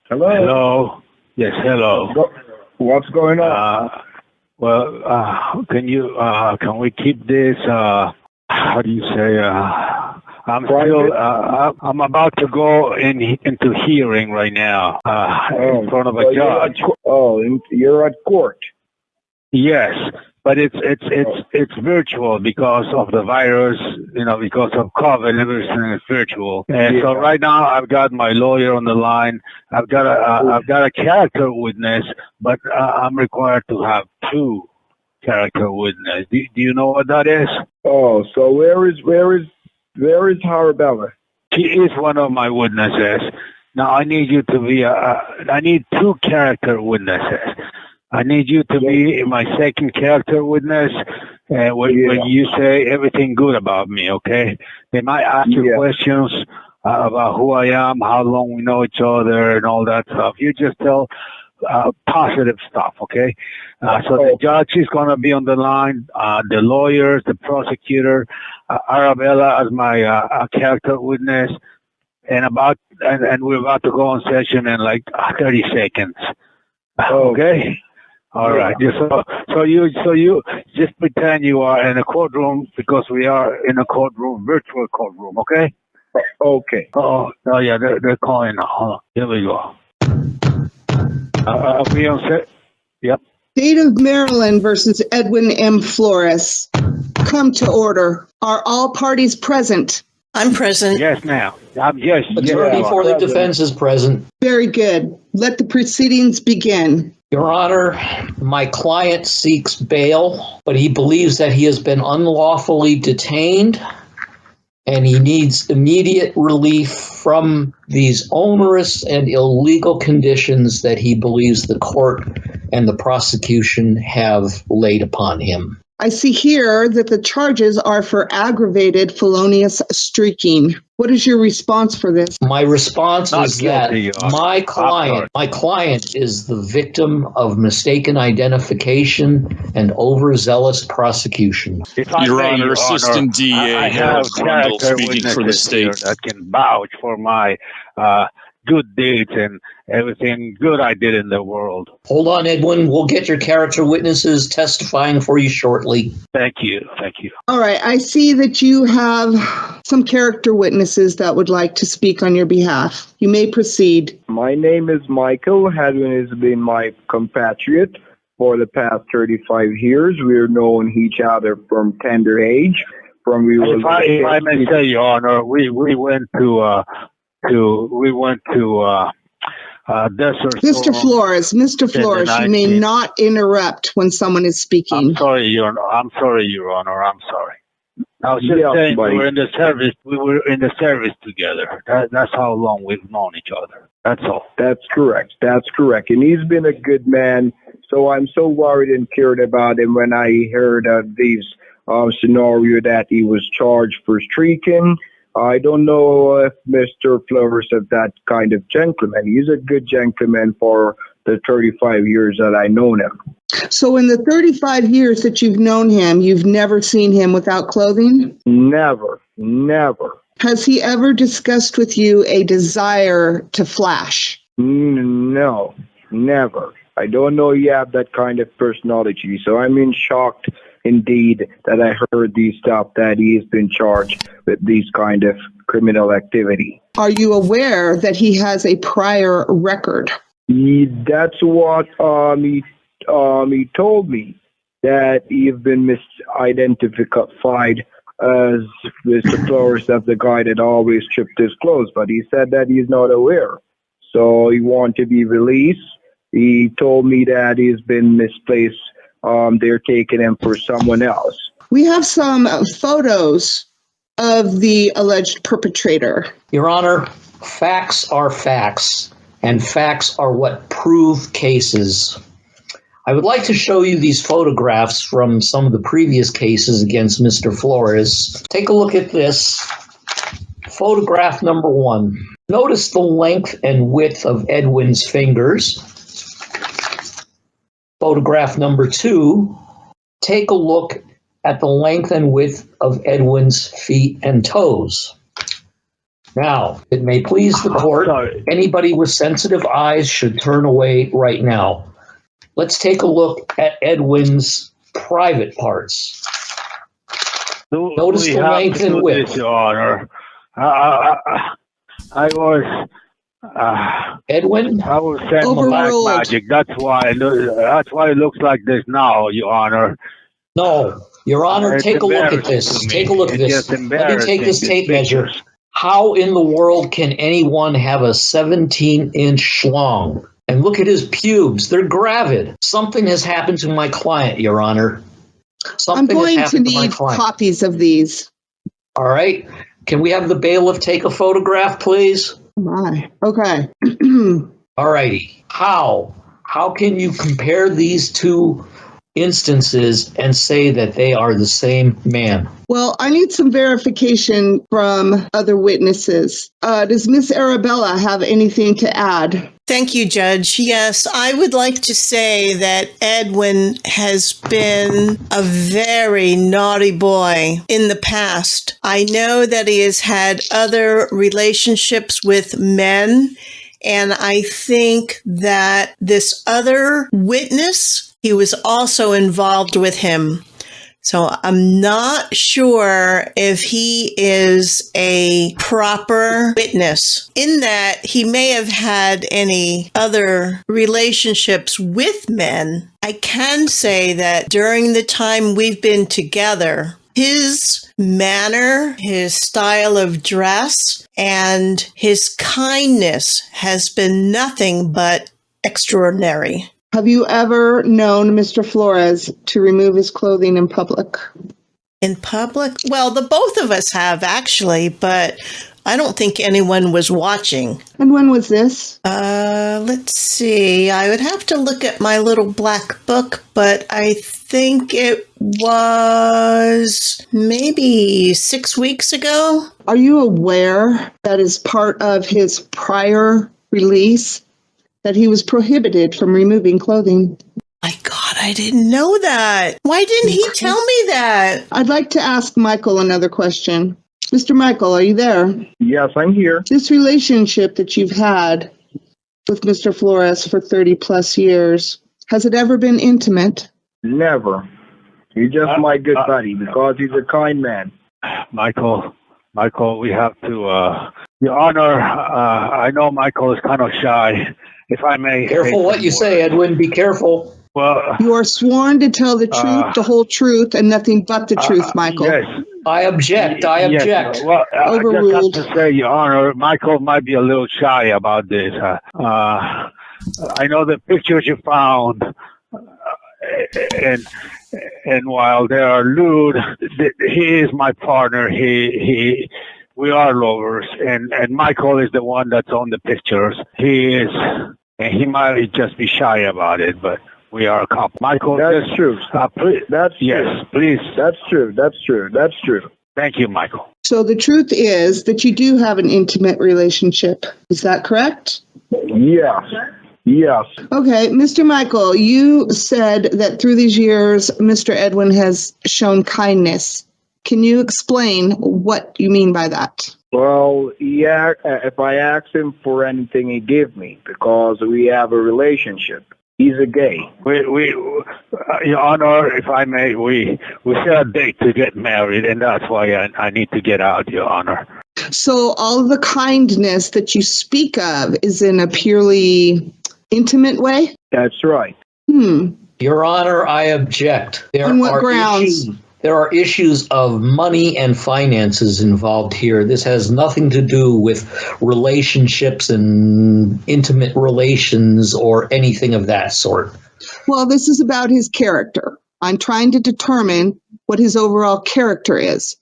Hello. Hello. Yes, hello. What's going on? Can we keep this, how do you say, I'm about to go into hearing right now, in front of a judge. You're at court. Yes, but it's virtual because of the virus, because of COVID, everything is virtual. And so right now I've got my lawyer on the line. I've got a character witness, but I'm required to have two character witness. Do you know what that is? Oh, so where is Arabella? She is one of my witnesses. Now I need you to be I need two character witnesses. I need you to be my second character witness when you say everything good about me, okay? They might ask you questions about who I am, how long we know each other, and all that stuff. You just tell positive stuff, okay? So the judge is going to be on the line, the lawyers, the prosecutor, Arabella as my character witness, and we're about to go on session in like 30 seconds. Okay? All right. So you just pretend you are in a courtroom because we are in a courtroom, virtual courtroom. Okay. Okay. Oh yeah, they're calling now. Hold on. Here we go. Are we on set? Yep. State of Maryland versus Edwin M. Flores. Come to order. Are all parties present? I'm present. Yes, ma'am. Attorney for the defense is present. Very good. Let the proceedings begin. Your Honor, my client seeks bail, but he believes that he has been unlawfully detained and he needs immediate relief from these onerous and illegal conditions that he believes the court and the prosecution have laid upon him. I see here that the charges are for aggravated felonious streaking. What is your response for this? My response is that my client is the victim of mistaken identification and overzealous prosecution. Your Honor, Assistant DA Harold Grundle speaking for the state. That can vouch for my good deeds and everything good I did in the world. Hold on, Edwin. We'll get your character witnesses testifying for you shortly. Thank you. All right. I see that you have some character witnesses that would like to speak on your behalf. You may proceed. My name is Michael. Edwin has been my compatriot for the past 35 years. We're known each other from tender age. If I may say, Your Honor, we went to Desert Mr. Flores, you may not interrupt when someone is speaking. I'm sorry, Your Honor. I'm sorry. I was just saying we were in the service together. That's how long we've known each other. That's all. That's correct. And he's been a good man. So I'm so worried and cared about him when I heard of this scenario that he was charged for streaking. I don't know if Mr. Flores is that kind of gentleman. He's a good gentleman for the 35 years that I've known him. So in the 35 years that you've known him, you've never seen him without clothing? Never. Has he ever discussed with you a desire to flash? No, never. I don't know you have that kind of personality, so I'm in shock indeed that I heard these stuff that he has been charged with these kind of criminal activity. Are you aware that he has a prior record? That's what he told me, that he's been misidentified as Mr. Flores as the guy that always stripped his clothes, but he said that he's not aware. So he wanted to be released. He told me that he's been misplaced. They're taking him for someone else. We have some photos of the alleged perpetrator. Your Honor, facts are facts, and facts are what prove cases. I would like to show you these photographs from some of the previous cases against Mr. Flores. Take a look at this. Photograph number 1. Notice the length and width of Edwin's fingers. Photograph number 2, take a look at the length and width of Edwin's feet and toes. Now, it may please the court, anybody with sensitive eyes should turn away right now. Let's take a look at Edwin's private parts. Notice the length and width. This, Your Honor. I was... Edwin? I was sent for black magic. That's why it looks like this now, Your Honor. No, Your Honor, take a look at this. Take a look at this. Let me take this tape measure. How in the world can anyone have a 17-inch schlong? And look at his pubes. They're gravid. Something has happened to my client, Your Honor. I'm going to need copies of these. All right. Can we have the bailiff take a photograph, please? My. Okay. All righty. How can you compare these two instances and say that they are the same man? Well, I need some verification from other witnesses. Does Miss Arabella have anything to add? Thank you, Judge. Yes, I would like to say that Edwin has been a very naughty boy in the past. I know that he has had other relationships with men, and I think that this other witness, he was also involved with him. So I'm not sure if he is a proper witness, in that he may have had any other relationships with men. I can say that during the time we've been together, his manner, his style of dress, and his kindness has been nothing but extraordinary. Have you ever known Mr. Flores to remove his clothing in public? In public? Well, the both of us have, actually, but I don't think anyone was watching. And when was this? Let's see. I would have to look at my little black book, but I think it was maybe 6 weeks ago. Are you aware that as part of his prior release, that he was prohibited from removing clothing? My God, I didn't know that. Why didn't he tell me that? I'd like to ask Michael another question. Mr. Michael, are you there? Yes, I'm here. This relationship that you've had with Mr. Flores for 30 plus years, has it ever been intimate? Never. He's just my good buddy because he's a kind man. Michael, we have to, Your Honor, I know Michael is kind of shy. If I may... Careful what you say, Edwin. Be careful. Well, you are sworn to tell the truth, the whole truth, and nothing but the truth, Michael. Yes. I object. Yes. Well, overruled. I just have to say, Your Honor, Michael might be a little shy about this. I know the pictures you found, and while they are lewd, he is my partner. We are lovers, and Michael is the one that's on the pictures. He might just be shy about it, but we are a couple. Michael, that's true. Please. Yes, please. That's true. Thank you, Michael. So the truth is that you do have an intimate relationship. Is that correct? Yes. Okay, Mr. Michael, you said that through these years, Mr. Edwin has shown kindness. Can you explain what you mean by that? Well, yeah, if I ask him for anything, he give me because we have a relationship. He's a gay. Your Honor, if I may, we set a date to get married, and that's why I need to get out, Your Honor. So all of the kindness that you speak of is in a purely intimate way? That's right. Your Honor, I object. On what grounds? There are issues of money and finances involved here. This has nothing to do with relationships and intimate relations or anything of that sort. Well, this is about his character. I'm trying to determine what his overall character is.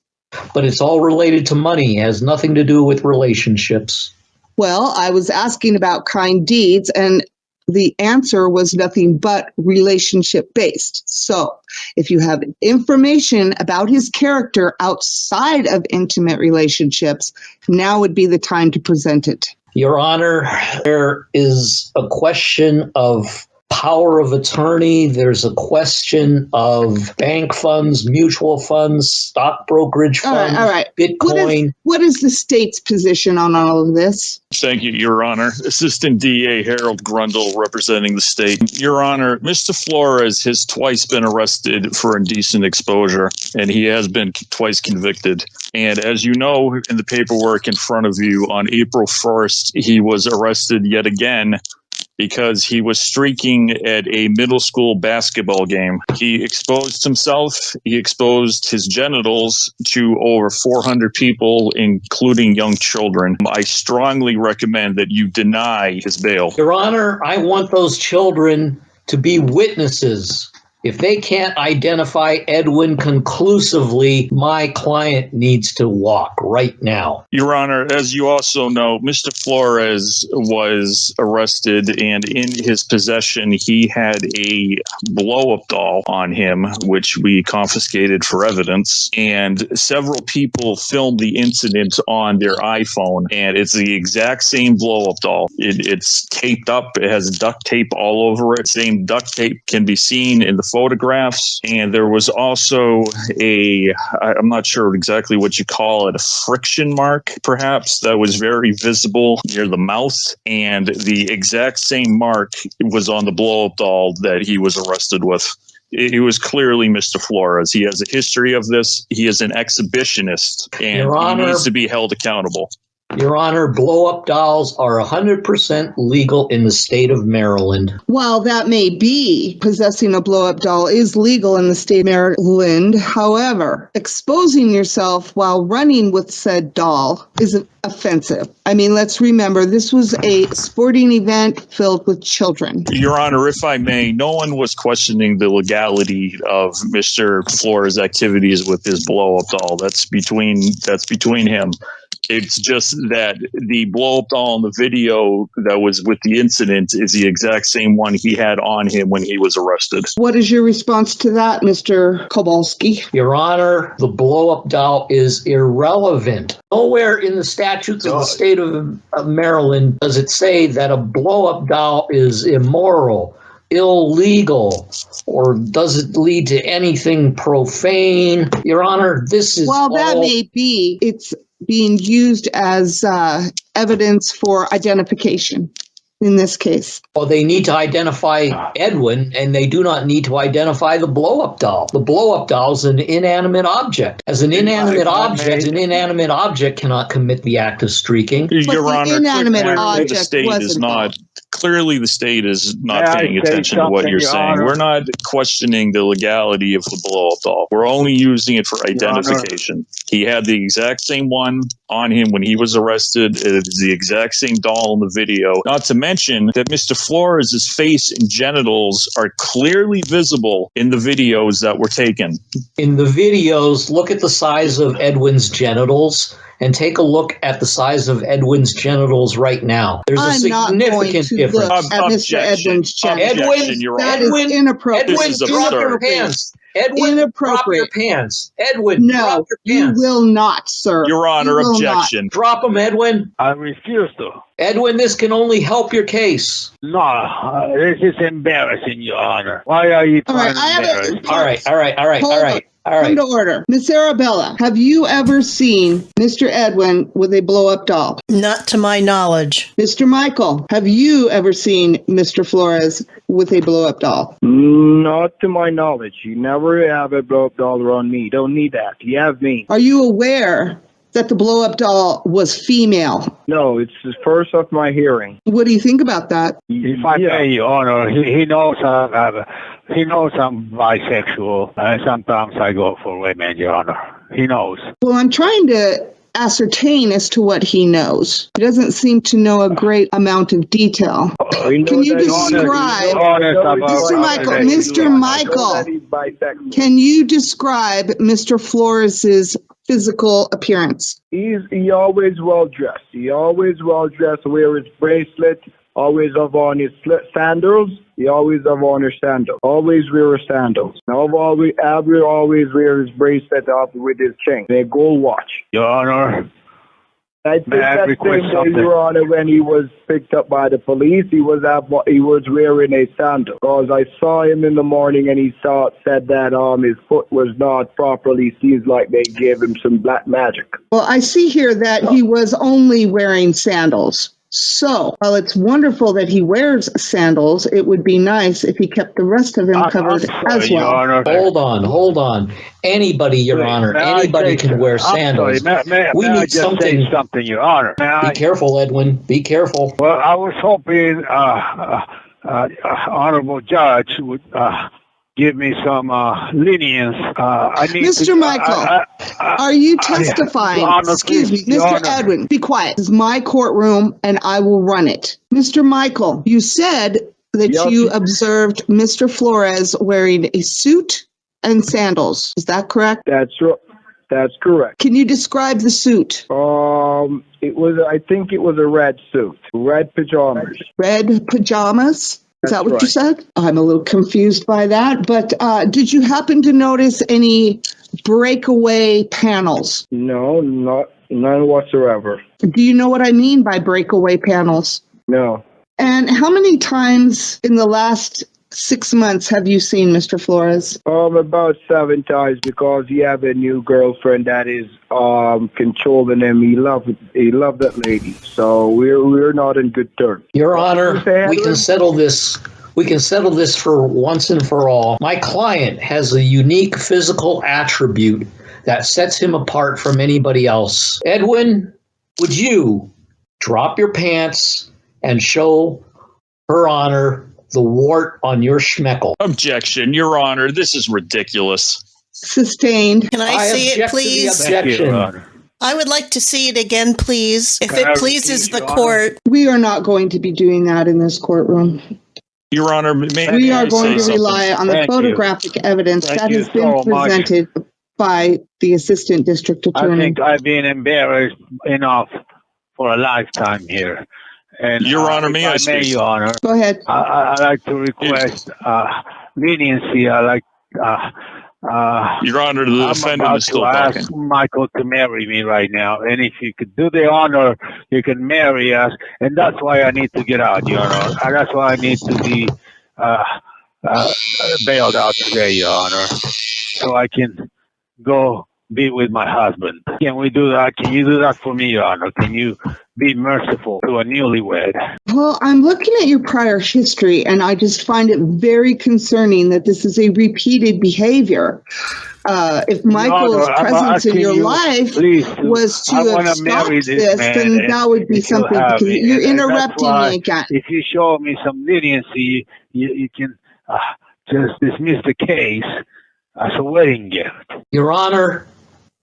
But it's all related to money. It has nothing to do with relationships. Well, I was asking about kind deeds, and the answer was nothing but relationship-based. So if you have information about his character outside of intimate relationships, now would be the time to present it. Your Honor, there is a question of power of attorney. There's a question of bank funds, mutual funds, stock brokerage funds, all right. Bitcoin. What is the state's position on all of this? Thank you, Your Honor. Assistant DA Harold Grundle representing the state. Your Honor, Mr. Flores has twice been arrested for indecent exposure, and he has been twice convicted. And as you know, in the paperwork in front of you, on April 1st, he was arrested yet again because he was streaking at a middle school basketball game. He exposed himself. He exposed his genitals to over 400 people, including young children. I strongly recommend that you deny his bail. Your Honor, I want those children to be witnesses. If they can't identify Edwin conclusively, my client needs to walk right now. Your Honor, as you also know, Mr. Flores was arrested, and in his possession, he had a blow-up doll on him, which we confiscated for evidence. And several people filmed the incident on their iPhone, and it's the exact same blow-up doll. It's taped up. It has duct tape all over it. Same duct tape can be seen in the photographs. And there was also I'm not sure exactly what you call it, a friction mark, perhaps, that was very visible near the mouth. And the exact same mark was on the blow-up doll that he was arrested with. It was clearly Mr. Flores. He has a history of this. He is an exhibitionist, and Your Honor, he needs to be held accountable. Your Honor, blow-up dolls are 100% legal in the state of Maryland. While that may be, possessing a blow-up doll is legal in the state of Maryland. However, exposing yourself while running with said doll is offensive. I mean, let's remember, this was a sporting event filled with children. Your Honor, if I may, no one was questioning the legality of Mr. Flores' activities with his blow-up doll. That's between him. It's just that the blow-up doll in the video that was with the incident is the exact same one he had on him when he was arrested. What is your response to that, Mr. Kowalski? Your Honor, the blow-up doll is irrelevant. Nowhere in the statutes of the state of Maryland does it say that a blow-up doll is immoral, illegal, or does it lead to anything profane. Your Honor, this is that may be. It's being used as evidence for identification in this case. Well, they need to identify Edwin, and they do not need to identify the blow-up doll. The blow-up doll is an inanimate object. As an inanimate object cannot commit the act of streaking. Your Honor, clearly the state is not paying attention to what you're saying. We're not questioning the legality of the blow-up doll. We're only using it for identification. He had the exact same one on him when he was arrested. It is the exact same doll in the video. Not to mention that Mr. Flores' face and genitals are clearly visible in the videos that were taken. In the videos, look at the size of Edwin's genitals and take a look at the size of Edwin's genitals right now. There's a significant difference. At Mr. Edwin's genitals. That is inappropriate. Edwin, drop your pants. Edwin, drop your pants. Edwin, drop your pants. You will not, sir. Your Honor, objection. Drop them, Edwin. I refuse to. Edwin, this can only help your case. No, this is embarrassing, Your Honor. Why are you trying to embarrass me? All right. Come to order. Miss Arabella, have you ever seen Mr. Edwin with a blow-up doll? Not to my knowledge. Mr. Michael, have you ever seen Mr. Flores with a blow-up doll? Not to my knowledge. You never have a blow-up doll around me. Don't need that. You have me. Are you aware that the blow-up doll was female? No, it's the first of my hearing. What do you think about that? If I may, Your Honor, he knows I'm bisexual, and sometimes I go for women, Your Honor. He knows. Well, I'm trying to ascertain as to what he knows. He doesn't seem to know a great amount of detail. Can you describe, Mr. Michael, can you describe Mr. Flores's physical appearance? He always well dressed. Wear his bracelet. Always have on his sandals. He always have on his sandals. Always wear his sandals. Always wear his bracelet up with his chain. A gold watch. Your Honor, I think May I that request same day, something? Your Honor, when he was picked up by the police, he was wearing a sandal. Because I saw him in the morning and he said that his foot was not properly. Seems like they gave him some black magic. Well, I see here that he was only wearing sandals. So, while it's wonderful that he wears sandals, it would be nice if he kept the rest of him covered sorry, as Your well. Honor. Hold on. Anybody, Your Honor, May I anybody say can so- wear I'm sandals. sorry, We may I need just something. say something, Your Honor? May Be I? careful, Edwin. Be careful. Well, I was hoping honorable judge would give me some lenience. I need Mr. to, Michael, are you Your testifying? Honor, Excuse me, please, Your Mr. Honor. Edwin, be quiet. This is my courtroom and I will run it. Mr. Michael, you said that Yes. you observed Mr. Flores wearing a suit and sandals. Is that correct? That's correct. Can you describe the suit? I think it was a red suit, red pajamas. Red pajamas? Is that That's what you right. said? I'm a little confused by that, but did you happen to notice any breakaway panels? No, none whatsoever. Do you know what I mean by breakaway panels? No. And how many times in the last 6 months have you seen Mr. Flores? About 7 times because he have a new girlfriend that is controlling him. He loved that lady, so we're not in good terms. Your Honor, Mr. we can Edwin? settle this. We can settle this for once and for all. My client has a unique physical attribute that sets him apart from anybody else. Edwin, would you drop your pants and show Her Honor the wart on your schmeckle? Objection, Your Honor. This is ridiculous. Sustained. Can I see it, object to the please? Thank you, objection. Your Honor. I would like to see it again, please. If Can I it pleases receive, the Your Honor? court. We are not going to be doing that in this courtroom. Your Honor, may We I are going say to something? rely on the Thank you. photographic evidence Thank that you has been so much. presented by the assistant district I attorney. think I've been embarrassed enough for a lifetime here. And Your Honor, if may I speak? Your Honor, Go ahead. I'd like to request leniency. I like. Your Honor, the I'm defendant about is still to ask talking. Michael to marry me right now, and if you could do the honor, you can marry us, and that's why I need to get out, Your Honor. And that's why I need to be bailed out today, Your Honor, so I can go be with my husband. Can we do that? Can you do that for me, Your Honor? Can you be merciful to a newlywed? Well, I'm looking at your prior history, and I just find it very concerning that this is a repeated behavior. If Michael's Honor, I'm presence in asking your you, life please, was I to have wanna marry stopped this this, man, then and that would be if you'll something. have Because me. you're And that's interrupting why, me again. if you show me some leniency, you can just dismiss the case as a wedding gift. Your Honor,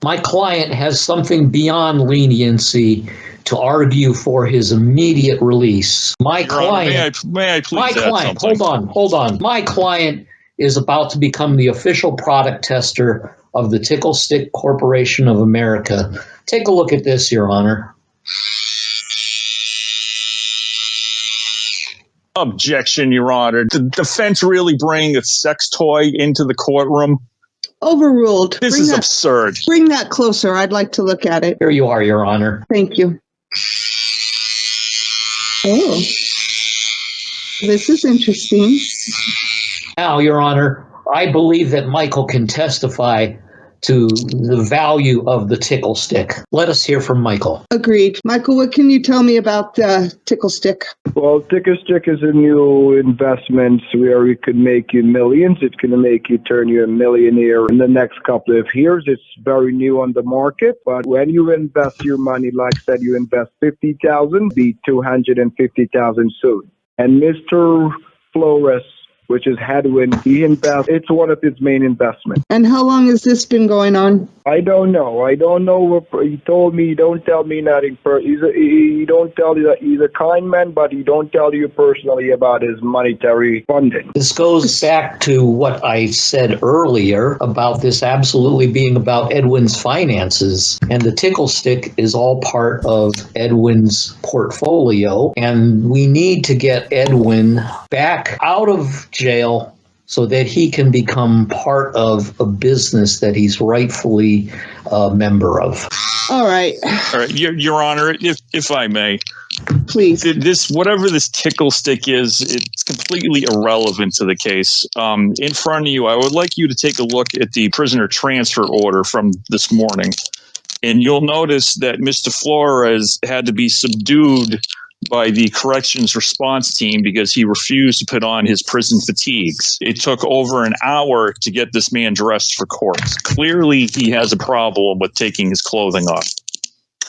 my client has something beyond leniency to argue for his immediate release. My Your Honor, client, may I please my add client, something? hold on. My client is about to become the official product tester of the Tickle Stick Corporation of America. Take a look at this, Your Honor. Objection, Your Honor. Did the defense really bring a sex toy into the courtroom? Overruled. This is absurd. Bring that closer. I'd like to look at it. Here you are, Your Honor. Thank you. Oh, this is interesting. Now, Your Honor, I believe that Michael can testify to the value of the tickle stick. Let us hear from Michael. Agreed. Michael, what can you tell me about Tickle Stick? Well, Tickle Stick is a new investment where it could make you millions. It's going to make you turn you a millionaire in the next couple of years. It's very new on the market, but when you invest your money, like I said, you invest $50,000, be $250,000 soon. And Mr. Flores, which is Edwin, it's one of his main investments. And how long has this been going on? I don't know. He told me, don't tell me nothing. He don't tell you that he's a kind man, but he don't tell you personally about his monetary funding. This goes back to what I said earlier about this absolutely being about Edwin's finances. And the tickle stick is all part of Edwin's portfolio. And we need to get Edwin back out of jail so that he can become part of a business that he's rightfully a member of. All right. All right, Your Honor, if I may, Please. whatever this tickle stick is, it's completely irrelevant to the case. In front of you, I would like you to take a look at the prisoner transfer order from this morning, and you'll notice that Mr. Flores had to be subdued by the corrections response team because he refused to put on his prison fatigues. It took over an hour to get this man dressed for court. Clearly, he has a problem with taking his clothing off.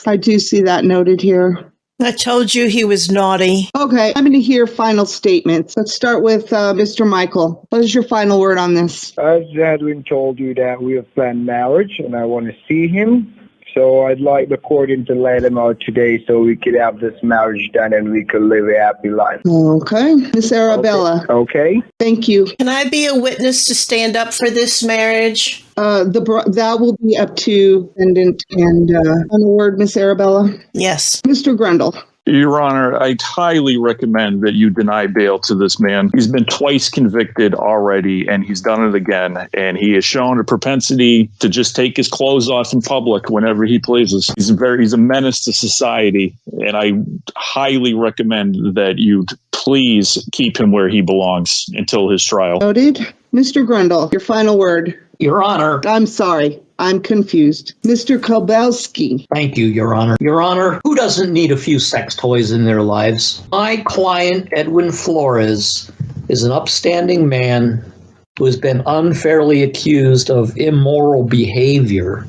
I do see that noted here. I told you he was naughty. Okay, I'm going to hear final statements. Let's start with Mr. Michael. What is your final word on this? As Edwin told you that we have planned marriage and I want to see him. So I'd like the court to let him out today so we could have this marriage done and we could live a happy life. Okay. Miss Arabella. Okay. Thank you. Can I be a witness to stand up for this marriage? That will be up to defendant and on the word, Miss Arabella. Yes. Mr. Grundle. Your Honor, I highly recommend that you deny bail to this man. He's been twice convicted already, and he's done it again. And he has shown a propensity to just take his clothes off in public whenever he pleases. He's a menace to society, and I highly recommend that you please keep him where he belongs until his trial. Noted. Mr. Grundle, your final word. Your Honor. I'm sorry. I'm confused. Mr. Kowalski. Thank you, Your Honor. Your Honor, who doesn't need a few sex toys in their lives? My client, Edwin Flores, is an upstanding man who has been unfairly accused of immoral behavior,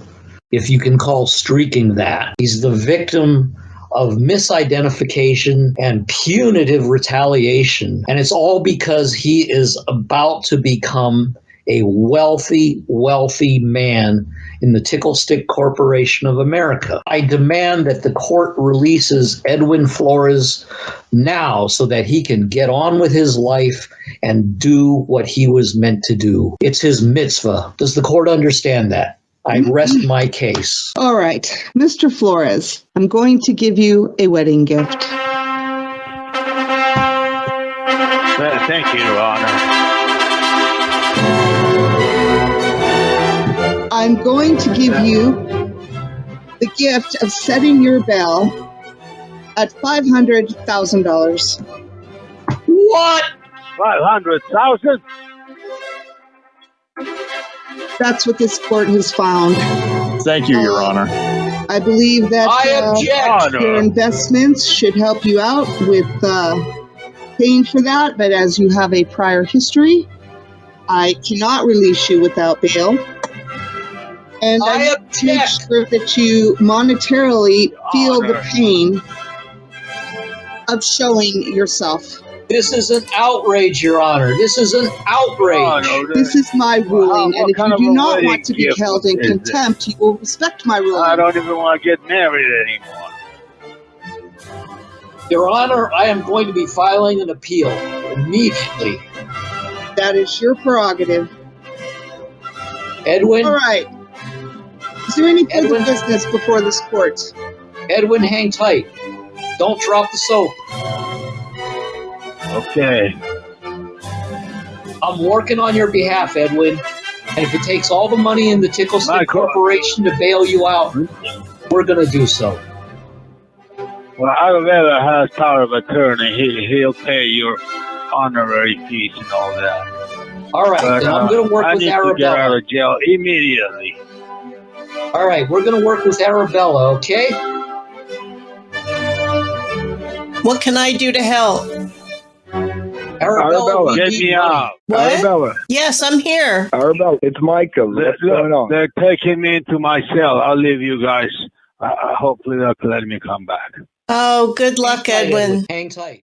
if you can call streaking that. He's the victim of misidentification and punitive retaliation, and it's all because he is about to become a wealthy man in the Tickle Stick Corporation of America. I demand that the court releases Edwin Flores now so that he can get on with his life and do what he was meant to do. It's his mitzvah. Does the court understand that? I rest my case. All right. Mr. Flores, I'm going to give you a wedding gift. Thank you, Your Honor. I'm going to give you the gift of setting your bail at $500,000. What? 500,000? That's what this court has found. Thank you, Your Honor. I believe that I object. your investments should help you out with paying for that, but as you have a prior history, I cannot release you without bail. And I object. make sure that you monetarily feel the pain of showing yourself. This is an outrage, Your Honor. This is an outrage. This is my ruling, and if you do not want to be held in contempt, you will respect my ruling. I don't even want to get married anymore. Your Honor, I am going to be filing an appeal immediately. That is your prerogative. Edwin? All right. Is there any further Edwin? business before this court? Edwin, hang tight. Don't drop the soap. Okay. I'm working on your behalf, Edwin. And if it takes all the money in the Tickle Stick Corporation to bail you out, we're going to do so. Well, Arabella has power of attorney. He'll pay your honorary fees and all that. All right, But, then I'm going to work with I need to get out Arabella. of jail immediately. All right, we're going to work with Arabella, okay? What can I do to help? Arabella, we Get need me money. out. What? Arabella. Yes, I'm here. Arabella, it's Michael. What's going on? They're taking me into my cell. I'll leave you guys. Hopefully they'll let me come back. Oh, good luck, Hang tight, Edwin. Hang tight.